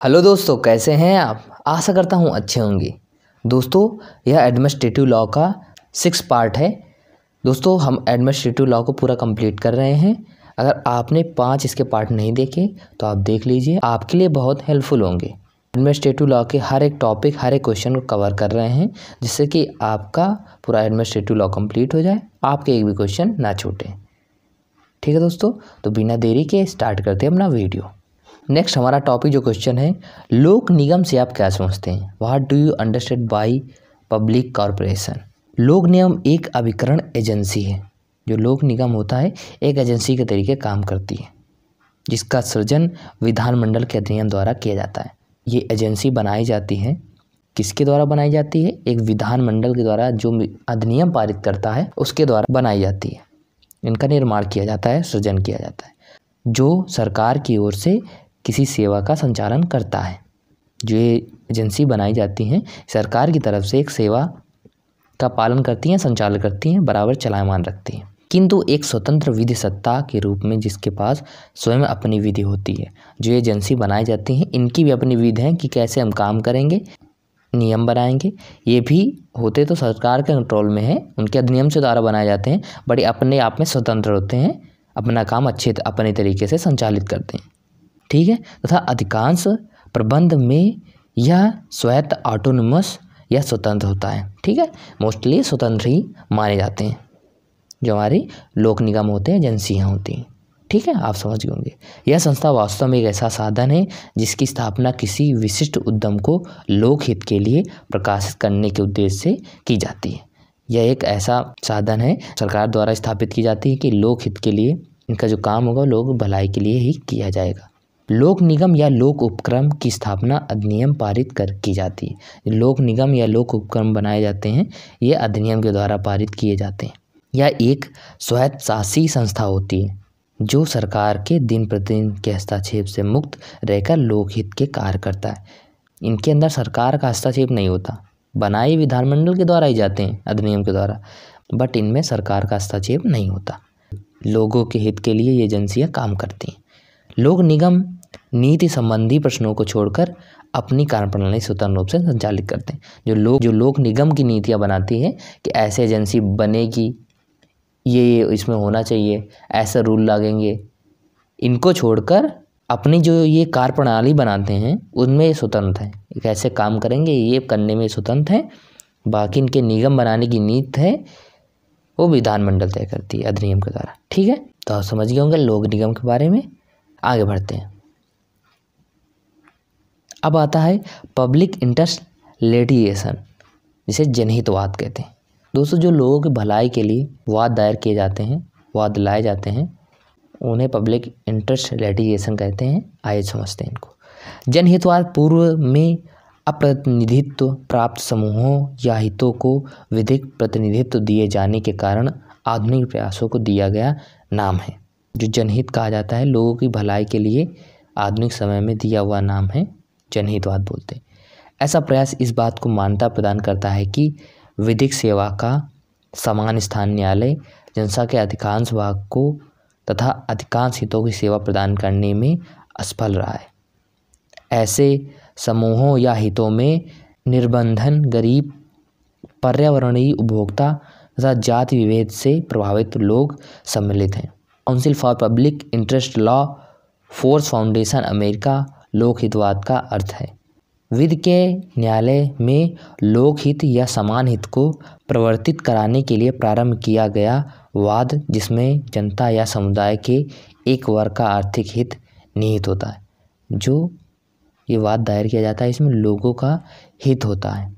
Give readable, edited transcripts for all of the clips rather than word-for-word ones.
Hello दोस्तों, कैसे हैं आप। आशा करता हूँ अच्छे होंगे। दोस्तों, यह एडमिनिस्ट्रेटिव लॉ का 6 पार्ट है। दोस्तों, हम एडमिनिस्ट्रेटिव लॉ को पूरा कंप्लीट कर रहे हैं। अगर आपने 5 इसके पार्ट नहीं देखे तो आप देख लीजिए, आपके लिए बहुत हेल्पफुल होंगे। एडमिनिस्ट्रेटिव लॉ के हर एक टॉपिक, हर एक क्वेश्चन को कवर कर रहे हैं, जिससे कि आपका पूरा एडमिनिस्ट्रेटिव लॉ कंप्लीट हो जाए, आपके एक भी क्वेश्चन ना छूटे। ठीक है दोस्तों, तो बिना देरी के स्टार्ट करते हैं अपना वीडियो। नेक्स्ट हमारा टॉपिक जो क्वेश्चन है, लोक निगम से आप क्या समझते हैं। What do you understand by public corporation. लोक निगम एक अभिकरण एजेंसी है। जो लोक निगम होता है एक एजेंसी के तरीके काम करती है, जिसका सृजन विधानमंडल के अधिनियम द्वारा किया जाता है। ये एजेंसी बनाई जाती है, किसके द्वारा बनाई जाती है, एक विधानमंडल के द्वारा जो अधिनियम पारित करता है उसके द्वारा बनाई जाती है। इनका निर्माण किया जाता है, सृजन किया जाता है, जो सरकार की ओर से किसी सेवा का संचालन करता है। जो ये एजेंसी बनाई जाती हैं सरकार की तरफ से एक सेवा का पालन करती हैं, संचालन करती हैं, बराबर चलायमान रखती हैं, किंतु एक स्वतंत्र विधि सत्ता के रूप में, जिसके पास स्वयं अपनी विधि होती है। जो एजेंसी बनाई जाती हैं इनकी भी अपनी विधि है कि कैसे हम काम करेंगे, नियम बनाएंगे। ये भी होते तो सरकार के कंट्रोल में है, उनके अधिनियम से द्वारा बनाए जाते हैं, बड़े अपने आप में स्वतंत्र होते हैं, अपना काम अच्छे अपने तरीके से संचालित करते हैं। ठीक है, तथा अधिकांश प्रबंध में यह स्वायत्त, ऑटोनोमस या स्वतंत्र होता है। ठीक है, मोस्टली स्वतंत्र ही माने जाते हैं जो हमारे लोक निगम होते हैं, एजेंसियाँ होती हैं। ठीक है, आप समझ गए होंगे। यह संस्था वास्तव में एक ऐसा साधन है जिसकी स्थापना किसी विशिष्ट उद्यम को लोकहित के लिए प्रकाशित करने के उद्देश्य से की जाती है। यह एक ऐसा साधन है सरकार द्वारा स्थापित की जाती है कि लोकहित के लिए इनका जो काम होगा लोक भलाई के लिए ही किया जाएगा। लोक निगम या लोक उपक्रम की स्थापना अधिनियम पारित कर की जाती है। लोक निगम या लोक उपक्रम बनाए जाते हैं, ये अधिनियम के द्वारा पारित किए जाते हैं। यह एक स्वायत्तशासी संस्था होती है जो सरकार के दिन प्रतिदिन के हस्तक्षेप से मुक्त रहकर लोकहित के कार्य करता है। इनके अंदर सरकार का हस्तक्षेप नहीं होता, बनाए विधानमंडल के द्वारा ही जाते हैं अधिनियम के द्वारा, बट इनमें सरकार का हस्तक्षेप नहीं होता। लोगों के हित के लिए ये एजेंसियाँ काम करती हैं। लोक निगम नीति संबंधी प्रश्नों को छोड़कर अपनी कार्यप्रणाली स्वतंत्र रूप से संचालित करते हैं। जो लोक निगम की नीतियाँ बनाती है कि ऐसे एजेंसी बनेगी, ये इसमें होना चाहिए, ऐसा रूल लागेंगे, इनको छोड़कर अपनी जो ये कार्यप्रणाली बनाते हैं उनमें ये स्वतंत्र हैं, कैसे काम करेंगे ये करने में स्वतंत्र हैं। बाकी इनके निगम बनाने की नीति है वो विधानमंडल तय करती है अधिनियम के द्वारा। ठीक है, तो आप समझ गए होंगे लोक निगम के बारे में। आगे बढ़ते हैं। अब आता है पब्लिक इंटरेस्ट लिटिगेशन, जिसे जनहितवाद कहते हैं। दोस्तों, जो लोगों की भलाई के लिए वाद दायर किए जाते हैं, वाद लाए जाते हैं, उन्हें पब्लिक इंटरेस्ट लिटिगेशन कहते हैं। आइए समझते हैं इनको। जनहितवाद पूर्व में अप्रतिनिधित्व प्राप्त समूहों या हितों को विधिक प्रतिनिधित्व दिए जाने के कारण आधुनिक प्रयासों को दिया गया नाम है। जो जनहित कहा जाता है, लोगों की भलाई के लिए आधुनिक समय में दिया हुआ नाम है, जनहितवाद बोलते हैं। ऐसा प्रयास इस बात को मान्यता प्रदान करता है कि विधिक सेवा का समान स्थान न्यायालय जनता के अधिकांश भाग को तथा अधिकांश हितों की सेवा प्रदान करने में असफल रहा है। ऐसे समूहों या हितों में निर्बंधन, गरीब, पर्यावरणीय, उपभोक्ता तथा जाति विभेद से प्रभावित लोग सम्मिलित हैं। Council for public interest law force foundation America लोकहितवाद का अर्थ है। विधि के न्यायालय में लोकहित या समान हित को प्रवर्तित कराने के लिए प्रारंभ किया गया वाद, जिसमें जनता या समुदाय के एक वर्ग का आर्थिक हित निहित होता है। जो ये वाद दायर किया जाता है इसमें लोगों का हित होता है,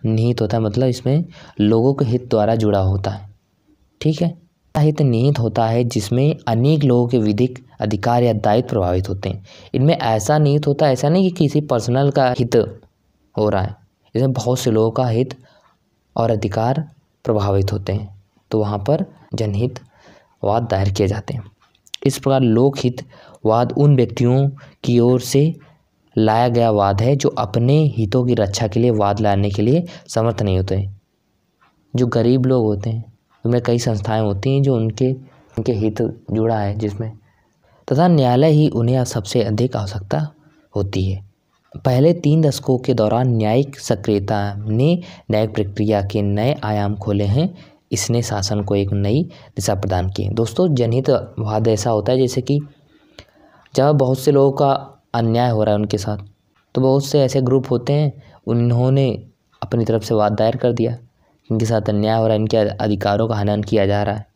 निहित होता है, मतलब इसमें लोगों के हित द्वारा जुड़ा होता है। ठीक है, हित निहित होता है जिसमें अनेक लोगों के विधिक अधिकार या दायित्व प्रभावित होते हैं। इनमें ऐसा निहित होता है, ऐसा नहीं कि किसी पर्सनल का हित हो रहा है, इसमें बहुत से लोगों का हित और अधिकार प्रभावित होते हैं, तो वहाँ पर जनहित वाद दायर किए जाते हैं। इस प्रकार लोकहितवाद उन व्यक्तियों की ओर से लाया गया वाद है जो अपने हितों की रक्षा के लिए वाद लाने के लिए समर्थ नहीं होते हैं। जो गरीब लोग होते हैं उनमें कई संस्थाएं होती हैं जो उनके हित जुड़ा है जिसमें, तथा न्यायालय ही उन्हें सबसे अधिक आवश्यकता होती है। पहले 3 दशकों के दौरान न्यायिक सक्रियता ने न्यायिक प्रक्रिया के नए आयाम खोले हैं। इसने शासन को एक नई दिशा प्रदान की। दोस्तों, जनहितवाद ऐसा होता है जैसे कि जब बहुत से लोगों का अन्याय हो रहा है उनके साथ, तो बहुत से ऐसे ग्रुप होते हैं, उन्होंने अपनी तरफ से वाद दायर कर दिया, इनके साथ अन्याय हो रहा है, इनके अधिकारों का हनन किया जा रहा है,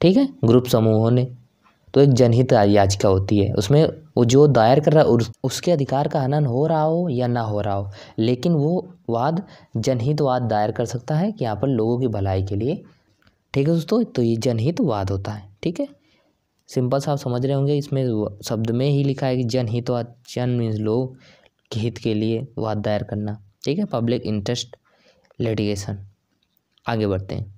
ठीक है, ग्रुप समूहों ने। तो एक जनहित याचिका होती है, उसमें वो जो दायर कर रहा है उसके अधिकार का हनन हो रहा हो या ना हो रहा हो, लेकिन वो वाद जनहितवाद दायर कर सकता है कि यहाँ पर लोगों की भलाई के लिए, ठीक है दोस्तों। तो ये जनहितवाद होता है, ठीक है। सिंपल सा आप समझ रहे होंगे, इसमें शब्द में ही लिखा है कि जनहितवाद, जन मीन्स लोग के हित के लिए वाद दायर करना, ठीक है, पब्लिक इंटरेस्ट लिटिगेशन। आगे बढ़ते हैं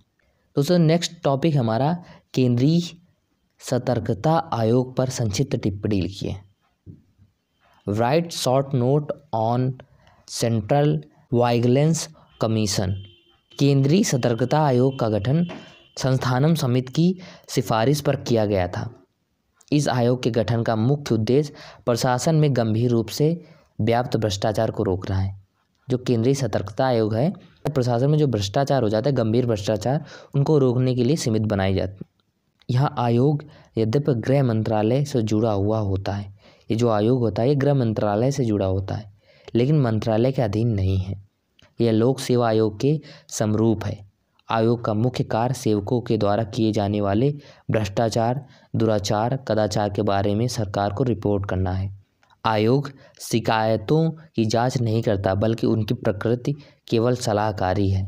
दोस्तों। नेक्स्ट टॉपिक हमारा केंद्रीय सतर्कता आयोग पर संक्षिप्त टिप्पणी लिखिए। Write short note on central vigilance commission. केंद्रीय सतर्कता आयोग का गठन संस्थानम समिति की सिफारिश पर किया गया था। इस आयोग के गठन का मुख्य उद्देश्य प्रशासन में गंभीर रूप से व्याप्त भ्रष्टाचार को रोकना है। जो केंद्रीय सतर्कता आयोग है, प्रशासन में जो भ्रष्टाचार हो जाता है, गंभीर भ्रष्टाचार, उनको रोकने के लिए सीमित बनाई जाती। यह आयोग यद्यपि गृह मंत्रालय से जुड़ा हुआ होता है, ये जो आयोग होता है ये गृह मंत्रालय से जुड़ा होता है, लेकिन मंत्रालय के अधीन नहीं है। यह लोक सेवा आयोग के समरूप है। आयोग का मुख्य कार्य सेवकों के द्वारा किए जाने वाले भ्रष्टाचार, दुराचार, कदाचार के बारे में सरकार को रिपोर्ट करना है। आयोग शिकायतों की जांच नहीं करता, बल्कि उनकी प्रकृति केवल सलाहकारी है।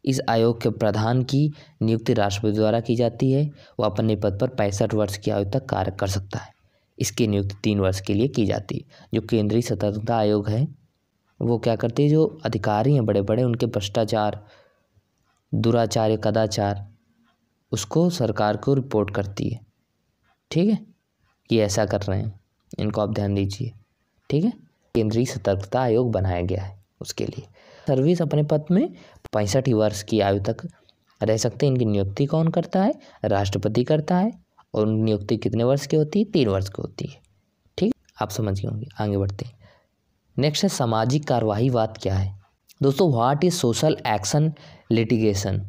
इस आयोग के प्रधान की नियुक्ति राष्ट्रपति द्वारा की जाती है। वह अपने पद पर 65 वर्ष की आयु तक कार्य कर सकता है। इसकी नियुक्ति 3 वर्ष के लिए की जाती है। जो केंद्रीय सतर्कता आयोग है वो क्या करती है, जो अधिकारी हैं बड़े बड़े, उनके भ्रष्टाचार, दुराचार, कदाचार, उसको सरकार को रिपोर्ट करती है, ठीक है, कि ऐसा कर रहे हैं, इनको आप ध्यान दीजिए, ठीक है। केंद्रीय सतर्कता आयोग बनाया गया है उसके लिए। सर्विस अपने पद में 65 वर्ष की आयु तक रह सकते हैं। इनकी नियुक्ति कौन करता है, राष्ट्रपति करता है, और नियुक्ति कितने वर्ष की होती है, 3 वर्ष की होती है, ठीक, आप समझ गए होंगे। आगे बढ़ते हैं। नेक्स्ट है सामाजिक कार्यवाहीवाद क्या है। दोस्तों, what is social action litigation.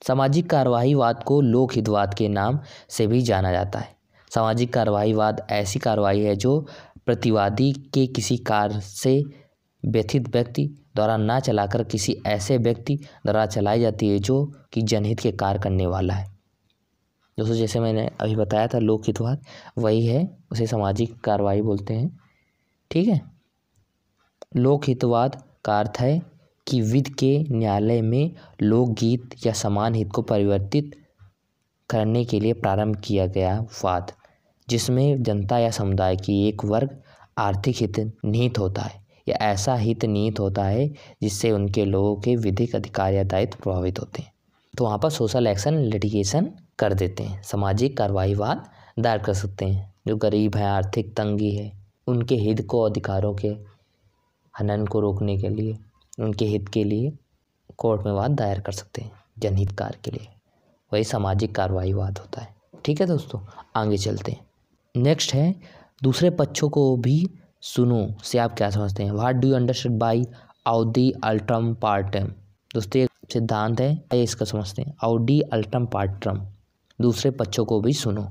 सामाजिक कार्यवाहीवाद को लोकहितवाद के नाम से भी जाना जाता है। सामाजिक कार्यवाहीवाद ऐसी कार्रवाई है जो प्रतिवादी के किसी कार्य से व्यथित व्यक्ति द्वारा ना चलाकर किसी ऐसे व्यक्ति द्वारा चलाई जाती है जो कि जनहित के कार्य करने वाला है। दोस्तों, जैसे मैंने अभी बताया था लोकहितवाद, वही है, उसे सामाजिक कार्रवाई बोलते हैं, ठीक है। लोकहितवाद का अर्थ है कि विधि के न्यायालय में लोकगीत या समान हित को परिवर्तित करने के लिए प्रारंभ किया गया वाद, जिसमें जनता या समुदाय की एक वर्ग आर्थिक हित निहित होता है या ऐसा हित निहित होता है जिससे उनके लोगों के विधिक अधिकार या दायित्व प्रभावित होते हैं, तो वहाँ पर सोशल एक्शन लिटिगेशन कर देते हैं। सामाजिक कार्यवाहीवाद दायर कर सकते हैं। जो गरीब हैं, आर्थिक तंगी है, उनके हित को, अधिकारों के हनन को रोकने के लिए, उनके हित के लिए कोर्ट में वाद दायर कर सकते हैं, जनहित कार्य के लिए। वही सामाजिक कार्यवाहीवाद होता है, ठीक है दोस्तों। आगे चलते हैं। नेक्स्ट है दूसरे पक्षों को भी सुनो से आप क्या समझते हैं। What do you understand by audi alteram partem. दोस्तों, एक सिद्धांत है, ये इसका समझते हैं। आउडी अल्ट्रम पार्टम, दूसरे पक्षों को भी सुनो।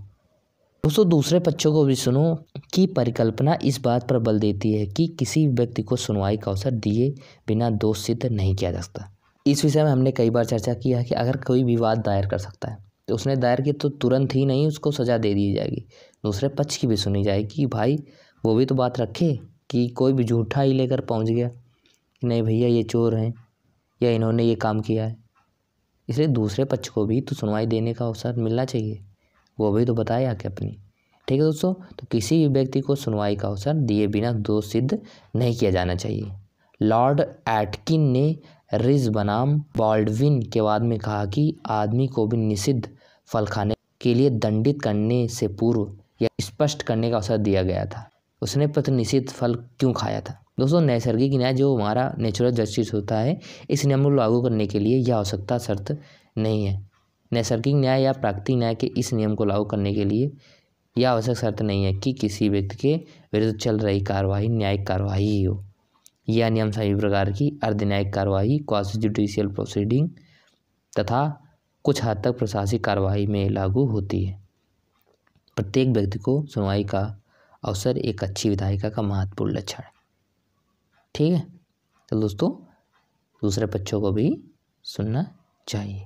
दोस्तों, दूसरे पक्षों को भी सुनो की परिकल्पना इस बात पर बल देती है कि किसी व्यक्ति को सुनवाई का अवसर दिए बिना दोष सिद्ध नहीं किया जा सकता। इस विषय में हमने कई बार चर्चा किया कि अगर कोई विवाद दायर कर सकता है तो उसने दायर किया तो तुरंत ही नहीं उसको सज़ा दे दी जाएगी, दूसरे पक्ष की भी सुनी जाएगी कि भाई वो भी तो बात रखे, कि कोई भी झूठा ही लेकर पहुंच गया कि नहीं भैया ये चोर हैं या इन्होंने ये काम किया है, इसलिए दूसरे पक्ष को भी तो सुनवाई देने का अवसर मिलना चाहिए, वो भी तो बताए आके अपनी, ठीक है दोस्तों। तो किसी भी व्यक्ति को सुनवाई का अवसर दिए बिना दोष सिद्ध नहीं किया जाना चाहिए। लॉर्ड एटकिन ने रिज बनाम बॉल्डविन के वाद में कहा कि आदमी को भी निषिद्ध फल खाने के लिए दंडित करने से पूर्व यह स्पष्ट करने का अवसर दिया गया था, उसने प्रति निषिद्ध फल क्यों खाया था। दोस्तों, नैसर्गिक न्याय जो हमारा नेचुरल जस्टिस होता है, इस नियम को लागू करने के लिए यह आवश्यकता शर्त नहीं है। नैसर्गिक न्याय या प्राकृतिक न्याय के इस नियम को लागू करने के लिए यह आवश्यक शर्त नहीं है कि किसी व्यक्ति के विरुद्ध चल रही कार्रवाई न्यायिक कार्रवाई ही हो। यह नियम सभी प्रकार की अर्धन्यायिक कार्रवाई, क्वासी जुडिशियल प्रोसीडिंग तथा कुछ हद तक प्रशासनिक कार्रवाई में लागू होती है। प्रत्येक व्यक्ति को सुनवाई का अवसर एक अच्छी विधायिका का महत्वपूर्ण लक्षण है। ठीक है, तो दोस्तों दूसरे पक्षों को भी सुनना चाहिए।